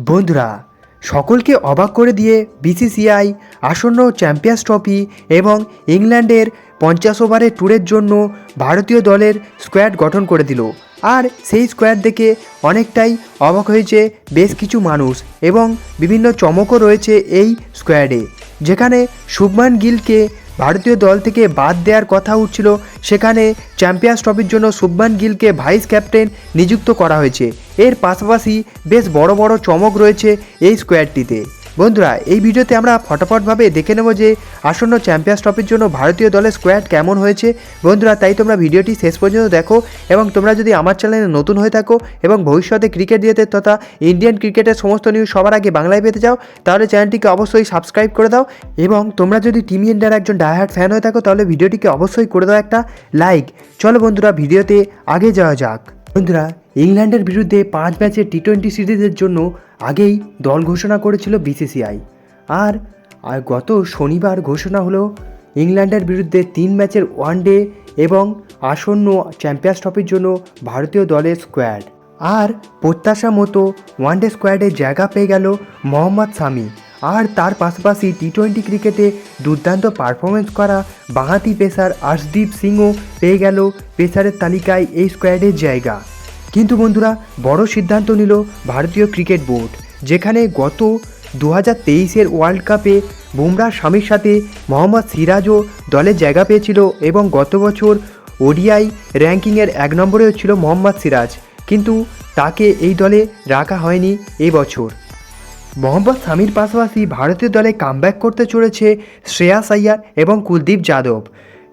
বন্ধুরা, সকলকে অবাক করে দিয়ে বিসিসিআই আসন্ন চ্যাম্পিয়ন্স ট্রফি এবং ইংল্যান্ডের 50 ওভারের ট্যুরের জন্য ভারতীয় দলের স্কোয়াড গঠন করে দিল। আর সেই স্কোয়াড দেখে অনেকটাই অবাক হয়েছে বেশ কিছু মানুষ এবং বিভিন্ন চমকও রয়েছে এই স্কোয়াডে। যেখানে শুভমান গিলকে ভারতীয় দল থেকে বাদ দেওয়ার কথা উঠছিল, সেখানে চ্যাম্পিয়ন্স ট্রফির জন্য শুভমান গিলকে ভাইস ক্যাপ্টেন নিযুক্ত করা হয়েছে। এর পাশাপাশি বেশ বড় বড় চমক রয়েছে এই স্কোয়াডটিতে। বন্ধুরা, এই ভিডিওতে আমরা ফটাফটভাবে দেখে নেব যে আসন্ন চ্যাম্পিয়ন্স ট্রফির জন্য ভারতীয় দলের স্কোয়াড কেমন হয়েছে। বন্ধুরা, তাই তোমরা ভিডিওটি শেষ পর্যন্ত দেখো এবং তোমরা যদি আমার চ্যানেলে নতুন হয়ে থাকো এবং ভবিষ্যতে ক্রিকেট রিলেটেড তথা ইন্ডিয়ান ক্রিকেটের সমস্ত নিউজ সবার আগে বাংলায় পেতে চাও, তাহলে চ্যানেলটিকে অবশ্যই সাবস্ক্রাইব করে দাও। এবং তোমরা যদি টিম ইন্ডিয়ার একজন ডাইহার্ড ফ্যান হয়ে থাকো, তাহলে ভিডিওটিকে অবশ্যই করে দাও একটা লাইক। চলো বন্ধুরা, ভিডিওতে আগে যাওয়া যাক। বন্ধুরা, ইংল্যান্ডের বিরুদ্ধে 5 ম্যাচের টি20 সিরিজের জন্য আগেই দল ঘোষণা করেছিল বিসিসিআই। আর গত শনিবার ঘোষণা হলো ইংল্যান্ডের বিরুদ্ধে 3 ম্যাচের ওয়ানডে এবং আসন্ন চ্যাম্পিয়ন্স ট্রফির জন্য ভারতীয় দলের স্কোয়াড। আর প্রত্যাশা মতো ওয়ানডে স্কোয়াডে জায়গা পেয়ে গেল মোহাম্মদ শামি। আর তার পাশাপাশি টি20 ক্রিকেটে দুর্দান্ত পারফরমেন্স করা বাঁহাতি পেসার আর্শদীপ সিংও পেয়ে গেল পেসারের তালিকায় এই স্কোয়াডের জায়গা। কিন্তু বন্ধুরা, বড় সিদ্ধান্ত নিল ভারতীয় ক্রিকেট বোর্ড, যেখানে গত 2023-এর ওয়ার্ল্ড কাপে বুমরাহ শামির সাথে মোহাম্মদ সিরাজও দলে জায়গা পেয়েছিল এবং গত বছর ওডিআই র্যাঙ্কিংয়ের 1 নম্বরেও ছিল মোহাম্মদ সিরাজ, কিন্তু তাকে এই দলে রাখা হয়নি এই বছর। মোহাম্মদ শামির পাশাপাশি ভারতীয় দলে কামব্যাক করতে চলেছে শ্রেয়াস আইয়ার এবং কুলদীপ যাদব।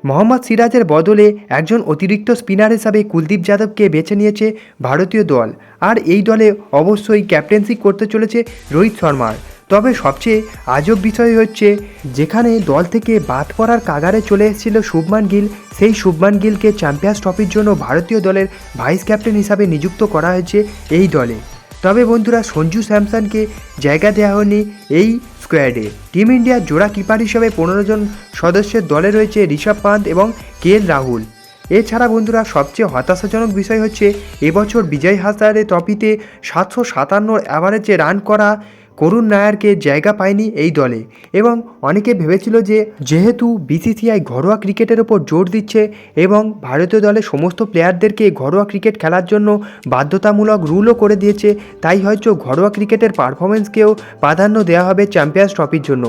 মোহাম্মদ সিরাজের বদলে একজন অতিরিক্ত স্পিনার হিসাবে কুলদীপ যাদবকে বেছে নিয়েছে ভারতীয় দল। আর এই দলে অবশ্যই ক্যাপ্টেন্সি করতে চলেছে রোহিত শর্মার। তবে সবচেয়ে আজব বিষয় হচ্ছে, যেখানে দল থেকে বাদ পড়ার কাগারে চলে এসেছিল শুভমান গিল, সেই শুভমান গিলকে চ্যাম্পিয়ন্স ট্রফির জন্য ভারতীয় দলের ভাইস ক্যাপ্টেন হিসাবে নিযুক্ত করা হয়েছে এই দলে। তবে বন্ধুরা, সঞ্জু স্যামসনকে জায়গা দেওয়া হয়নি এই স্কোয়াডে। টিম ইন্ডিয়ার জোড়া কিপার হিসেবে 15 জন সদস্যের দলে রয়েছে ঋষভ পান্ত এবং কেএল রাহুল। এছাড়া বন্ধুরা, সবচেয়ে হতাশাজনক বিষয় হচ্ছে এবছর বিজয় হাজারে ট্রফিতে 757 অ্যাভারেজে রান করা করুণ নায়ারকে জায়গা পায়নি এই দলে। এবং অনেকে ভেবেছিল যে যেহেতু বিসিসিআই ঘরোয়া ক্রিকেটের ওপর জোর দিচ্ছে এবং ভারতীয় দলের সমস্ত প্লেয়ারদেরকে ঘরোয়া ক্রিকেট খেলার জন্য বাধ্যতামূলক রুলও করে দিয়েছে, তাই হয়তো ঘরোয়া ক্রিকেটের পারফরমেন্সকেও প্রাধান্য দেওয়া হবে চ্যাম্পিয়ন্স ট্রফির জন্য।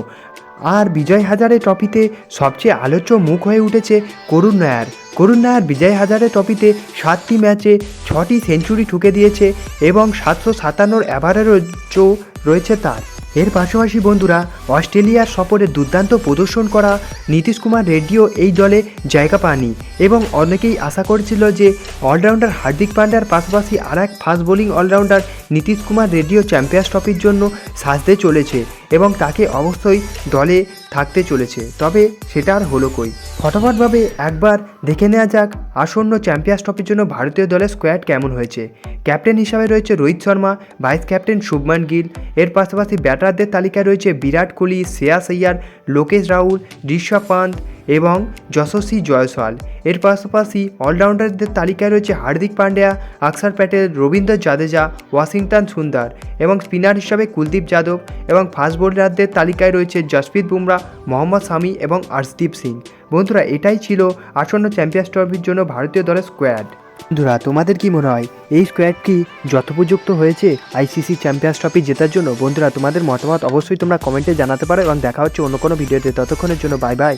আর বিজয় হাজারে ট্রফিতে সবচেয়ে আলোচ্য মুখ হয়ে উঠেছে করুণ নায়ার। করুণ নায়ার বিজয় হাজারে ট্রফিতে 7টি ম্যাচে 6টি সেঞ্চুরি ঠুকে দিয়েছে এবং 757 অ্যাভারেজও রয়েছে তার। এর পাশাপাশি বন্ধুরা, অস্ট্রেলিয়ার সফরে দুর্দান্ত প্রদর্শন করা নীতিশ কুমার রেড্ডিও এই দলে জায়গা পাননি এবং অনেকেই আশা করেছিল যে অলরাউন্ডার হার্দিক পান্ডিয়ার পাশাপাশি আর এক fast bowling allrounder Nitish Kumar রেড্ডিও চ্যাম্পিয়ন্স ট্রফির জন্য সাজতে চলেছে এবং তাকে অবশ্যই দলে থাকতে চলেছে। তবে সেটা আর হলো কই। ফটাফটভাবে একবার দেখে নেওয়া যাক আসন্ন চ্যাম্পিয়ন্স ট্রফির জন্য ভারতীয় দলের স্কোয়াড কেমন হয়েছে। ক্যাপ্টেন হিসাবে রয়েছে রোহিত শর্মা, ভাইস ক্যাপ্টেন শুভমান গিল। এর পাশাপাশি ব্যাটারদের তালিকায় রয়েছে বিরাট কোহলি, শ্রেয়াস আইয়ার, লোকেশ রাহুল, ঋষভ পান্ত এবং যশস্বী জয়সওয়াল। এর পাশাপাশি অলরাউন্ডারদের তালিকায় রয়েছে হার্দিক পান্ডিয়া, অক্ষর প্যাটেল, রবীন্দ্র জাদেজা, ওয়াশিংটন সুন্দর এবং স্পিনার হিসাবে কুলদীপ যাদব। এবং ফাস্ট বোলারদের তালিকায় রয়েছে জসপ্রীত বুমরাহ, মোহাম্মদ শামি এবং আর্শদীপ সিং। বন্ধুরা, এটাই ছিল আসন্ন চ্যাম্পিয়ন্স ট্রফির জন্য ভারতীয় দলের স্কোয়াড। বন্ধুরা, তোমাদের কি মনে হয় এই স্কোয়াড কি যথোপযুক্ত হয়েছে আইসিসি চ্যাম্পিয়ন্স ট্রফি জেতার জন্য? বন্ধুরা, তোমাদের মতামত অবশ্যই তোমরা কমেন্টে জানাতে পারো এবং দেখা হচ্ছে অন্য কোনো ভিডিওতে। ততক্ষণের জন্য বাই বাই।